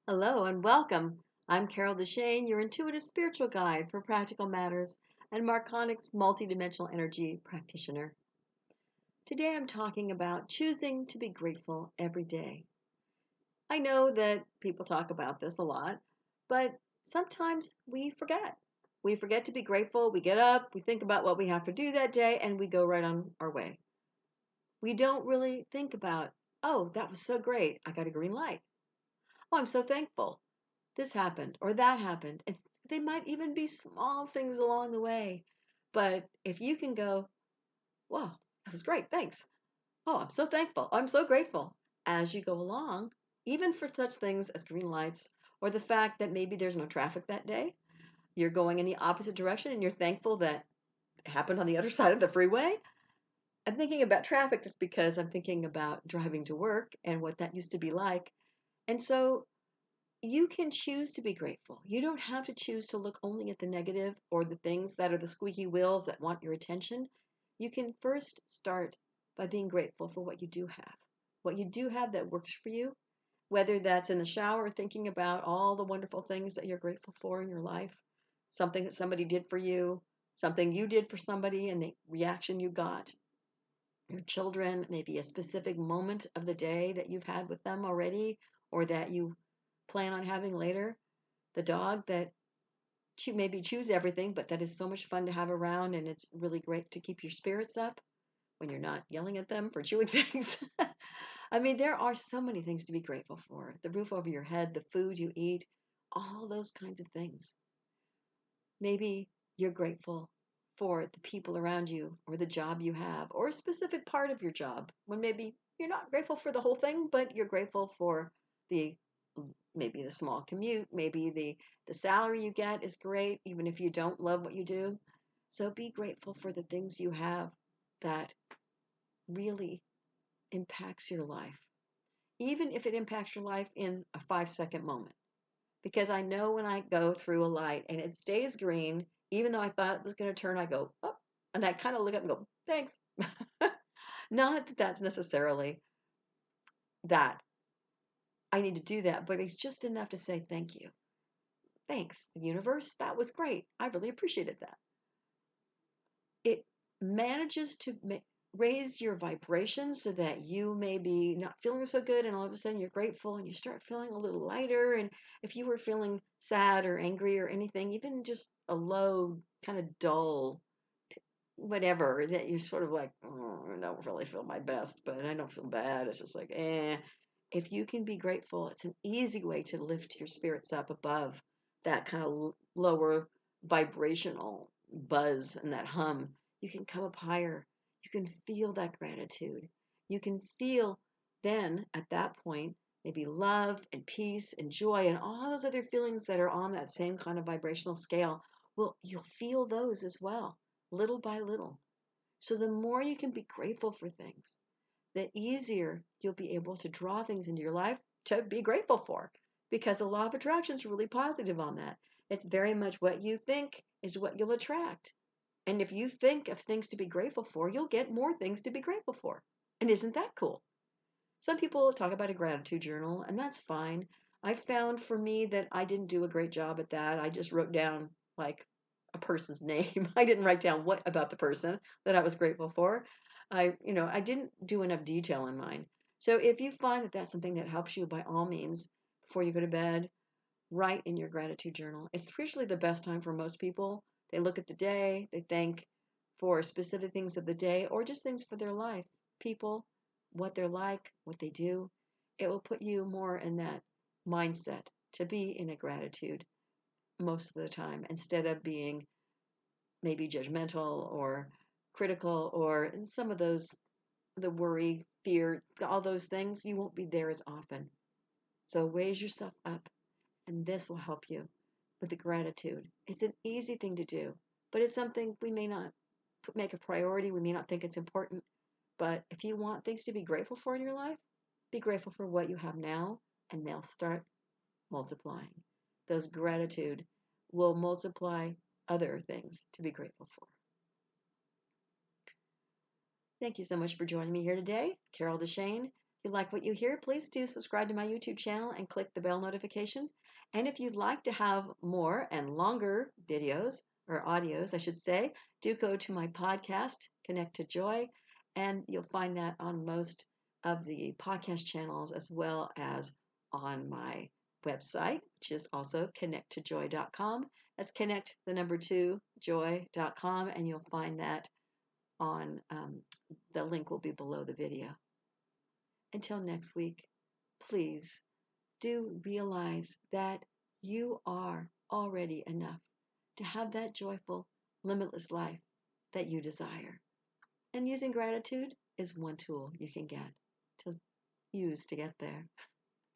Hello and welcome. I'm Carol DeChaine, your intuitive spiritual guide for practical matters and Marconics multidimensional energy practitioner. Today I'm talking about choosing to be grateful every day. I know that people talk about this a lot, but sometimes we forget. We forget to be grateful. We get up, we think about what we have to do that day, and we go right on our way. We don't really think about, oh, that was so great. I got a green light. Oh, I'm so thankful. This happened or that happened. And they might even be small things along the way. But if you can go, whoa, that was great. Thanks. Oh, I'm so thankful. I'm so grateful. As you go along, even for such things as green lights or the fact that maybe there's no traffic that day, you're going in the opposite direction and you're thankful that it happened on the other side of the freeway. I'm thinking about traffic just because I'm thinking about driving to work and what that used to be like. And so you can choose to be grateful. You don't have to choose to look only at the negative or the things that are the squeaky wheels that want your attention. You can first start by being grateful for what you do have. What you do have that works for you, whether that's in the shower thinking about all the wonderful things that you're grateful for in your life, something that somebody did for you, something you did for somebody and the reaction you got. Your children, maybe a specific moment of the day that you've had with them already or that you plan on having later, the dog that maybe chews everything, but that is so much fun to have around, and it's really great to keep your spirits up when you're not yelling at them for chewing things. I mean, there are so many things to be grateful for: the roof over your head, the food you eat, all those kinds of things. Maybe you're grateful for the people around you, or the job you have, or a specific part of your job, when maybe you're not grateful for the whole thing, but you're grateful for the maybe the small commute, maybe the salary you get is great even if you don't love what you do. So be grateful for the things you have that really impacts your life, even if it impacts your life in a 5-second moment. Because I know when I go through a light and it stays green, even though I thought it was going to turn, I go, oh, and I kind of look up and go, thanks. Not that that's necessarily that I need to do that, but it's just enough to say thank you. Thanks, universe. That was great. I really appreciated that. It manages to raise your vibration so that you may be not feeling so good and all of a sudden you're grateful and you start feeling a little lighter. And if you were feeling sad or angry or anything, even just a low, kind of dull, whatever, that you're sort of like, oh, I don't really feel my best, but I don't feel bad. It's just like, eh. If you can be grateful, it's an easy way to lift your spirits up above that kind of lower vibrational buzz and that hum. You can come up higher. You can feel that gratitude. You can feel then at that point maybe love and peace and joy and all those other feelings that are on that same kind of vibrational scale. Well, you'll feel those as well, little by little. So the more you can be grateful for things, the easier you'll be able to draw things into your life to be grateful for. Because the law of attraction is really positive on that. It's very much what you think is what you'll attract. And if you think of things to be grateful for, you'll get more things to be grateful for. And isn't that cool? Some people talk about a gratitude journal, and that's fine. I found for me that I didn't do a great job at that. I just wrote down like a person's name. I didn't write down what about the person that I was grateful for. I didn't do enough detail in mine. So if you find that that's something that helps you, by all means, before you go to bed, write in your gratitude journal. It's usually the best time for most people. They look at the day, they thank for specific things of the day or just things for their life, people, what they're like, what they do. It will put you more in that mindset to be in a gratitude most of the time instead of being maybe judgmental or critical or some of those, the worry, fear, all those things. You won't be there as often. So raise yourself up, and this will help you with the gratitude. It's an easy thing to do, but it's something we may not make a priority. We may not think it's important. But if you want things to be grateful for in your life, be grateful for what you have now, and they'll start multiplying. Those gratitude will multiply other things to be grateful for. Thank you so much for joining me here today. Carol DeChaine. you like what you hear, please do subscribe to my YouTube channel and click the bell notification. And if you'd like to have more and longer videos, or audios, I should say, do go to my podcast, Connect to Joy, and you'll find that on most of the podcast channels as well as on my website, which is also connecttojoy.com. That's connect, the number 2, joy.com, and you'll find that on, the link will be below the video. Until next week, please do realize that you are already enough to have that joyful, limitless life that you desire. And using gratitude is one tool you can get to use to get there.